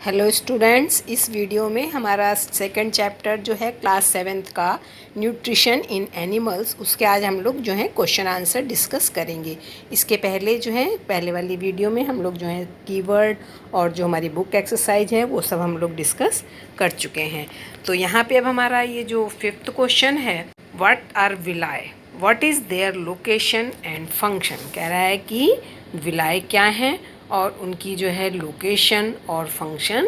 Hello students, इस video में हमारा सेकंड चैप्टर जो है क्लास 7th का न्यूट्रिशन इन एनिमल्स, उसके आज हम लोग जो है क्वेश्चन आंसर डिस्कस करेंगे। इसके पहले जो है पहले वाली वीडियो में हम लोग जो है कीवर्ड और जो हमारी बुक एक्सरसाइज है वो सब हम लोग डिस्कस कर चुके हैं। तो यहाँ पे अब हमारा ये जो 5th क्वेश्चन है, what are villi, what is their location and function. कह रहा है कि विलाय क्या हैं और उनकी जो है लोकेशन और फंक्शन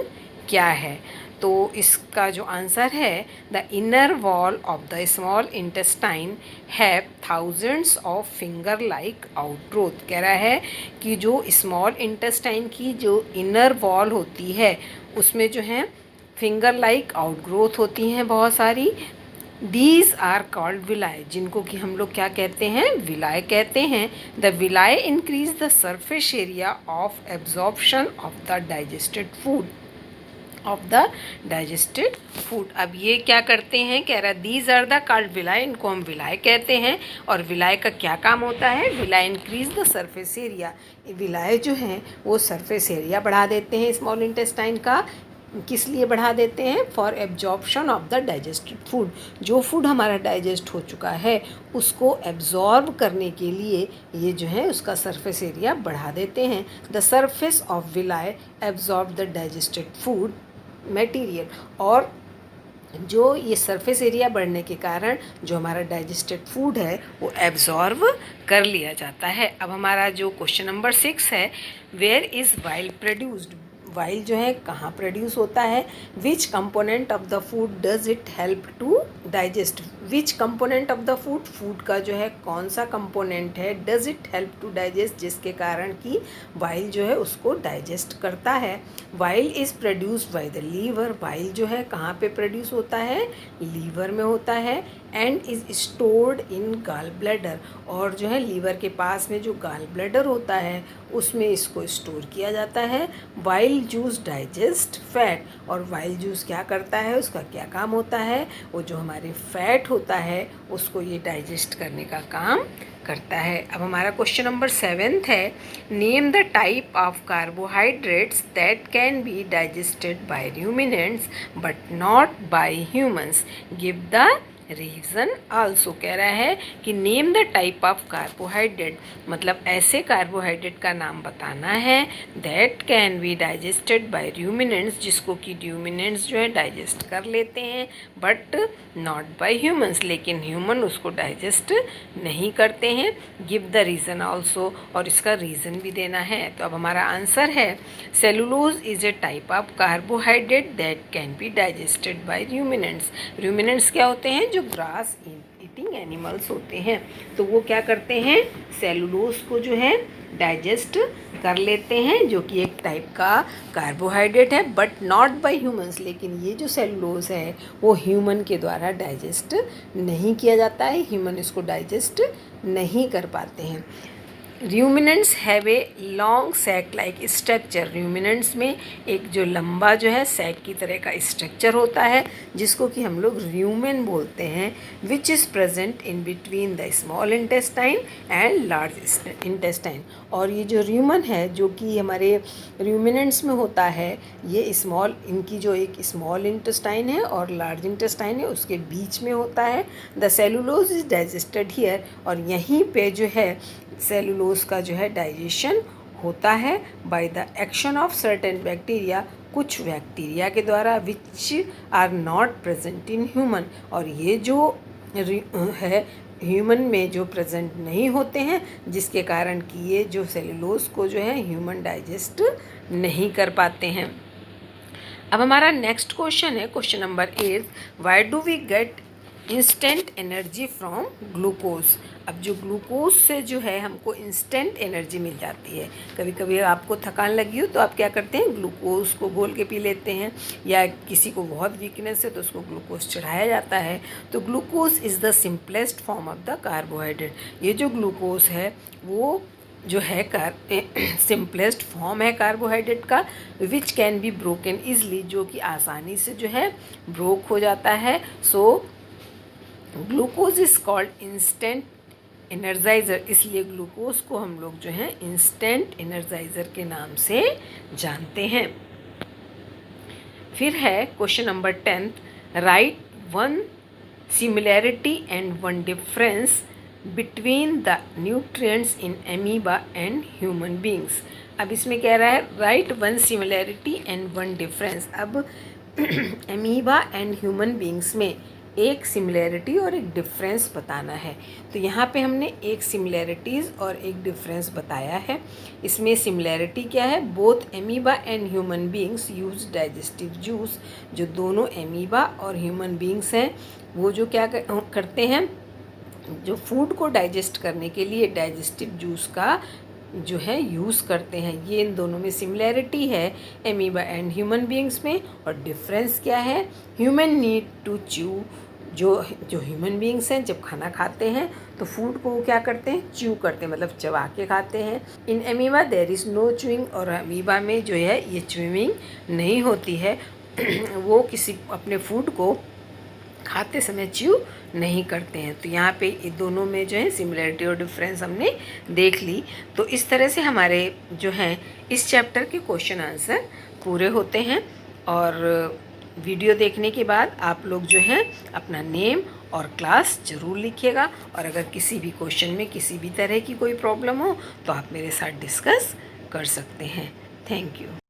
क्या है। तो इसका जो आंसर है, the inner wall of the small intestine have thousands of finger like outgrowth. कह रहा है कि जो स्मॉल इंटेस्टाइन की जो इनर वॉल होती है उसमें जो है फिंगर लाइक आउटग्रोथ होती हैं बहुत सारी। दीज आर कॉल्ड विलाय, जिनको कि हम लोग क्या कहते हैं, विलाय कहते हैं। The विलाय increase the surface area of absorption of the digested food. अब ये क्या करते हैं, कह रहा है दीज आर द कॉल्ड विलाय, इनको हम विलाय कहते हैं। और विलाय का क्या काम होता है, विलाय इंक्रीज द सरफेस एरिया। विलाय जो हैं वो सरफेस एरिया बढ़ा देते हैं स्मॉल इंटेस्टाइन का। किस लिए बढ़ा देते हैं, for absorption of the digested food. जो फूड हमारा डाइजेस्ट हो चुका है उसको एब्जॉर्ब करने के लिए ये जो है उसका सरफेस एरिया बढ़ा देते हैं। The surface of विलाय absorb the digested food material. और जो ये सरफेस एरिया बढ़ने के कारण जो हमारा डाइजेस्टेड फूड है वो एब्जॉर्ब कर लिया जाता है। अब हमारा जो क्वेश्चन नंबर 6 है, where is bile produced. Bile जो है कहाँ प्रोड्यूस होता है। Which component of the food does it help to digest. Which component of the food, food का जो है कौन सा कंपोनेंट है, does it help to digest, जिसके कारण कि वाइल जो है उसको डाइजेस्ट करता है। Bile is produced by the liver. Bile जो है कहाँ पे प्रोड्यूस होता है, लीवर में होता है। And is stored in gall bladder. और जो है लीवर के पास में जो गाल ब्लैडर होता है उसमें इसको स्टोर किया जाता है। While juice digest fat. और वाइल जूस क्या करता है, उसका क्या काम होता है, वो जो हमारे फैट होता है उसको ये डाइजेस्ट करने का काम करता है। अब हमारा क्वेश्चन नंबर 7 है, name the type of carbohydrates that can be digested by ruminants but not bye humans, give the reason also. कह रहा है कि name the type of carbohydrate, मतलब ऐसे कार्बोहाइड्रेट का नाम बताना है that can be digested by ruminants, जिसको कि रूमिनेंट्स जो है डाइजेस्ट कर लेते हैं, बट नॉट बाय ह्यूमंस, लेकिन ह्यूमन उसको डाइजेस्ट नहीं करते हैं। गिव द रीज़न आल्सो, और इसका रीज़न भी देना है। तो अब हमारा आंसर है, cellulose is a type of carbohydrate that can be digested by ruminants. Ruminants क्या होते हैं, जो ग्रास ईटिंग एनिमल्स होते हैं, तो वो क्या करते हैं, सेलुलोज को जो है डाइजेस्ट कर लेते हैं, जो कि एक टाइप का कार्बोहाइड्रेट है, बट नॉट बाय ह्यूमंस। लेकिन ये जो सेलुलोज है वो ह्यूमन के द्वारा डाइजेस्ट नहीं किया जाता है, ह्यूमन इसको डाइजेस्ट नहीं कर पाते हैं। Ruminants have a long sac like structure. Ruminants में एक जो लंबा जो है सैक की तरह का स्ट्रक्चर होता है जिसको कि हम लोग रूमेन बोलते हैं, which is present in between the small intestine and large intestine. और ये जो रूमन है जो कि हमारे रूमिनेंट्स में होता है, ये स्मॉल, इनकी जो एक स्मॉल इंटेस्टाइन है और लार्ज इंटेस्टाइन है उसके बीच में होता है। The cellulose is digested here, और यहीं पे जो है सेलुलोज का जो है डाइजेशन होता है by the action of certain bacteria, कुछ बैक्टीरिया के द्वारा, which are not present in human. और ये जो है ह्यूमन में जो प्रेजेंट नहीं होते हैं, जिसके कारण कि ये जो सेलुलोज को जो है ह्यूमन डाइजेस्ट नहीं कर पाते हैं। अब हमारा नेक्स्ट क्वेश्चन है question number 8, why do we get instant energy from glucose. अब जो ग्लूकोज से जो है हमको इंस्टेंट एनर्जी मिल जाती है। कभी कभी आपको थकान लगी हो तो आप क्या करते हैं, ग्लूकोज को घोल के पी लेते हैं, या किसी को बहुत वीकनेस है तो उसको ग्लूकोज चढ़ाया जाता है। तो glucose is the simplest form of the carbohydrate. ये जो ग्लूकोज है वो जो है सिंपलेस्ट फॉर्म है कार्बोहाइड्रेट का, which can be broken easily, जो कि आसानी से जो है ब्रोक हो जाता है। So glucose is called instant energiser, इसलिए ग्लूकोज को हम लोग जो है इंस्टेंट एनर्जाइज़र के नाम से जानते हैं। फिर है question number 10th, right one similarity and one difference between the nutrients in amoeba and human beings. अब इसमें कह रहा है right one similarity and one difference. अब एमीबा एंड ह्यूमन बींग्स में एक सिमिलैरिटी और एक डिफरेंस बताना है। तो यहाँ पे हमने एक सिमिलैरिटीज़ और एक डिफरेंस बताया है। इसमें सिमिलैरिटी क्या है, both amoeba and human beings use digestive juice. जो दोनों एमीबा और ह्यूमन बींग्स हैं वो जो क्या करते हैं, जो फूड को डाइजेस्ट करने के लिए डाइजेस्टिव जूस का जो है यूज़ करते हैं। ये इन दोनों में सिमिलैरिटी है एमीबा एंड ह्यूमन बींग्स में। और डिफरेंस क्या है, ह्यूमन नीड टू च्यू। जो ह्यूमन बींग्स हैं जब खाना खाते हैं तो फूड को क्या करते हैं, च्यू करते हैं, मतलब चबा के खाते हैं। In amoeba there is no chewing, और अमीबा में जो है ये च्यूइंग नहीं होती है। वो किसी अपने फूड को खाते समय च्यू नहीं करते हैं। तो यहाँ पे ये दोनों में जो है सिमिलरिटी और डिफरेंस हमने देख ली। तो इस तरह से हमारे जो हैं इस चैप्टर के क्वेश्चन आंसर पूरे होते हैं। और वीडियो देखने के बाद आप लोग जो हैं अपना नेम और क्लास ज़रूर लिखिएगा। और अगर किसी भी क्वेश्चन में किसी भी तरह की कोई प्रॉब्लम हो तो आप मेरे साथ डिस्कस कर सकते हैं। Thank you.